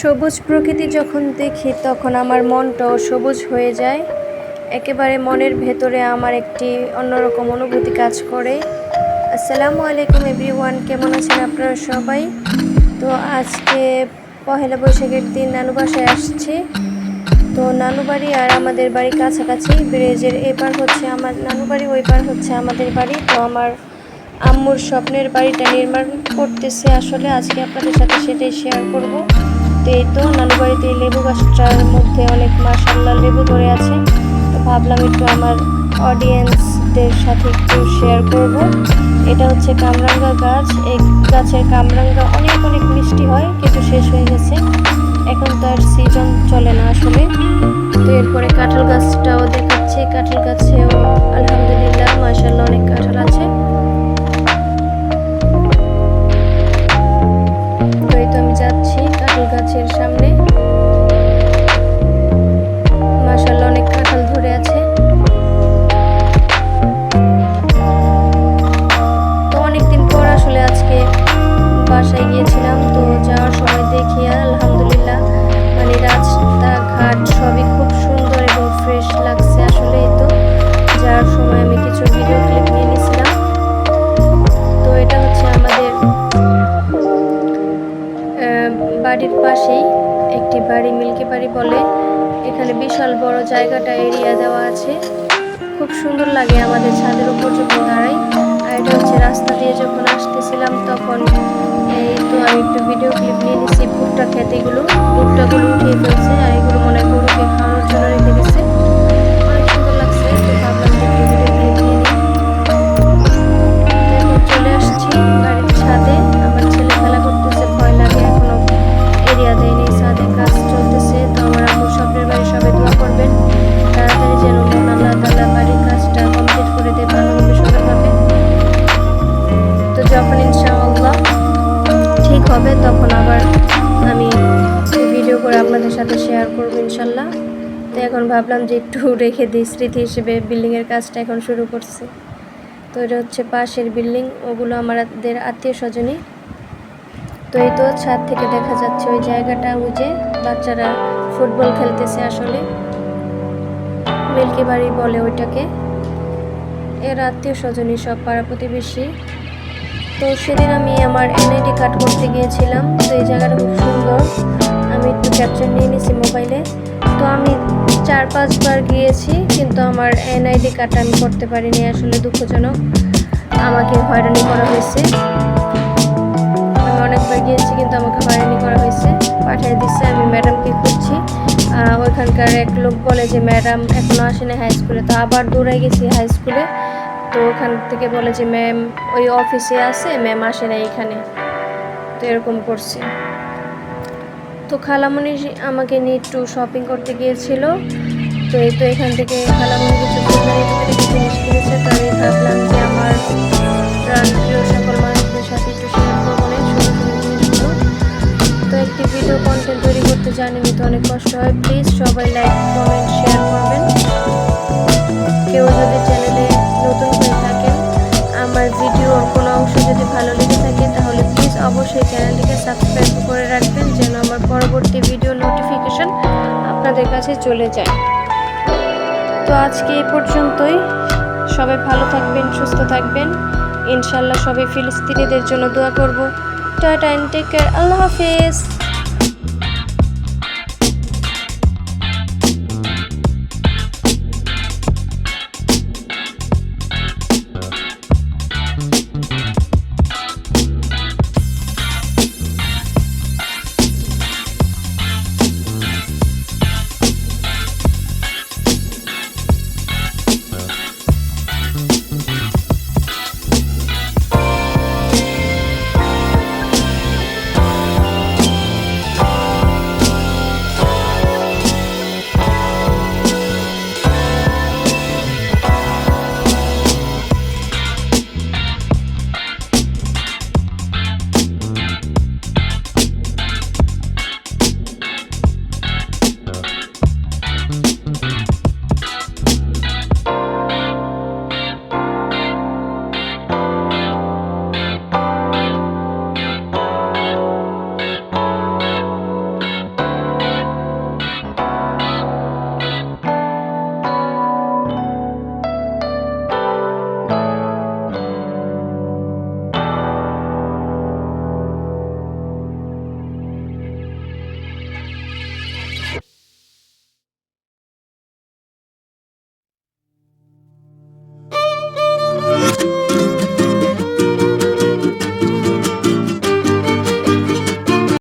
সবুজ প্রকৃতি যখন দেখি তখন আমার মনটাও সবুজ হয়ে যায়। একেবারে মনের ভেতরে আমার একটি অন্যরকম অনুভূতি কাজ করে। আসসালামু আলাইকুম এভরিওয়ান, কেমন আছেন আপনারা সবাই? তো আজকে পহেলা বৈশাখের দিন নানু বাসায় আসছি। তো নানু বাড়ি আর আমাদের বাড়ি কাছাকাছি, ব্রিজের এপার হচ্ছে আমার নানু বাড়ি, ওই পার হচ্ছে আমাদের বাড়ি। তো আমার আম্মুর স্বপ্নের বাড়িটা নির্মাণ করতেছে, আসলে আজকে আপনাদের সাথে সেটাই শেয়ার করব। তো এই তো নানু বাড়িতে লেবু গাছটার মধ্যে অনেক মাশাআল্লাহ লেবু ধরে আছে। তো ভাবলাম একটু আমার অডিয়েন্সদের সাথে একটু শেয়ার করব। এটা হচ্ছে কামরাঙ্গা গাছ। এই গাছের কামরাঙ্গা অনেক অনেক মিষ্টি হয়, কিন্তু শেষ হয়ে গেছে, এখন তো আর সিজন চলে না আসলে। তো এরপরে কাঁঠাল গাছটাও দেখাচ্ছে। কাঁঠাল গাছেও আলহামদুলিল্লাহ মাশাআল্লাহ অনেক কাঁঠাল আছে। তো এই তো আমি যাচ্ছি কাঁঠাল গাছের সামনে, মাশাআল্লাহ অনেক কাঁঠাল ধরে আছে। তো অনেকদিন পর আসলে আজকে বাসায় গিয়েছিলাম। তো যাওয়ার সময় দেখি আলহামদুলিল্লাহ মানে রাস্তাঘাট সবই খুব সুন্দর এবং ফ্রেশ লাগছে আসলে। এই তো যাওয়ার সময় আমি কিছু ভিডিও ক্লিপ নিয়ে নিয়েছিলাম। তো এটা হচ্ছে আমাদের বাড়ির পাশেই একটি বাড়ি, মিল্কি বাড়ি বলে। এখানে বিশাল বড় জায়গাটা এরিয়া দেওয়া আছে, খুব সুন্দর লাগে। আমাদের ছাদের উপর যখন দাঁড়াই, আর এটা হচ্ছে রাস্তা দিয়ে যখন আসতেছিলাম তখন এই তো আমি একটু ভিডিও ক্লিপ নিয়ে নিচ্ছি। ভুট্টা খেতে ভুট্টাগুলো উঠিয়ে ফেলছে, আর এগুলো মনে হয় গরুকে খাওয়ানোর জন্য রেখে দিচ্ছে। অনেক সুন্দর লাগছে, তো ভাবলাম যে একটু ভিডিও ক্লিপ নিয়ে নিই। এখন চলে আসছি বাড়ির ছাদে। আমার ছেলে খেলা করতেছে, ভয় লাগে, এখনো এরিয়া দেয়নি, ছাদে কাজ চলতেছে। তো আমার আম্মুর স্বপ্নের বাড়ি, সবাই দোয়া করবেন তাড়াতাড়ি যেন মহান আল্লাহ তাআলা বাড়ির কাজটা কমপ্লিট করে দেয় ভালোভাবে সুন্দরভাবে। তো যখন ইনশাআল্লাহ ঠিক হবে তখন আবার আমি ভিডিও করে আপনাদের সাথে শেয়ার করব ইনশাল্লাহ। তো এখন ভাবলাম যে একটু রেখে দিই স্মৃতি হিসেবে। বিল্ডিংয়ের কাজটা এখন শুরু করছে। তো এটা হচ্ছে পাশের বিল্ডিং, ওগুলো আমাদের আত্মীয় স্বজনই। তো এই তো ছাদ থেকে দেখা যাচ্ছে ওই জায়গাটা, ওই যে বাচ্চারা ফুটবল খেলতেছে আসলে, মিল্কি বাড়ি বলে ওইটাকে। এর আত্মীয় স্বজনই সব, পাড়া প্রতিবেশী। তো সেদিন আমি আমার এনআইডি কার্ড করতে গিয়েছিলাম। তো এই জায়গাটা খুব সুন্দর, আমি একটু ক্যাপচার নিয়ে নিয়েছি মোবাইলে। তো আমি 4-5 বার গিয়েছি, কিন্তু আমার এনআইডি কার্ডটা আমি করতে পারিনি, আসলে দুঃখজনক। আমাকে হয়রানি করা হয়েছে। আমি অনেকবার গিয়েছি, কিন্তু আমাকে হয়রানি করা হয়েছে, পাঠিয়ে দিচ্ছে। আমি ম্যাডামকে খুঁজছি, ওইখানকার এক লোক বলে যে ম্যাডাম এখনও আসেনি হাই স্কুলে। তো আবার দৌড়াই গেছি হাই স্কুলে। তো ওখান থেকে বলে যে ম্যাম ওই অফিসে আছে, ম্যাম আসে না এখানে। তো এরকম করছে। তো খালামণি আমাকে নিয়ে একটু শপিং করতে গিয়েছিল। তো এই তো এখান থেকে খালামণি কিছু ফুলদানি কিছু জিনিস কিনেছে। তো আমি ভাবলাম যে আমার প্রাণপ্রিয় সকল মানুষদের সাথে একটু শেয়ার করবো না সুন্দর সুন্দর জিনিসগুলো। তো একটি ভিডিও কন্টেন্ট তৈরি করতে জানিনি, তো অনেক কষ্ট হয়। প্লিজ সবাই লাইক কমেন্ট শেয়ার করবেন। কেউ যদি চ্যানেলে নতুন হয়ে থাকেন, আমার ভিডিওর কোনো অংশ যদি ভালো লেগে থাকে, তাহলে প্লিজ অবশ্যই চ্যানেলটিকে সাবস্ক্রাইব করে রাখবেন, যেন আমার পরবর্তী ভিডিও নোটিফিকেশন আপনাদের কাছে চলে যায়। তো আজকে এই পর্যন্তই। সবাই ভালো থাকবেন, সুস্থ থাকবেন ইনশাল্লাহ। সবাই ফিলিস্তিনিদের জন্য দোয়া করব। Tata and take care. আল্লাহ হাফেজ।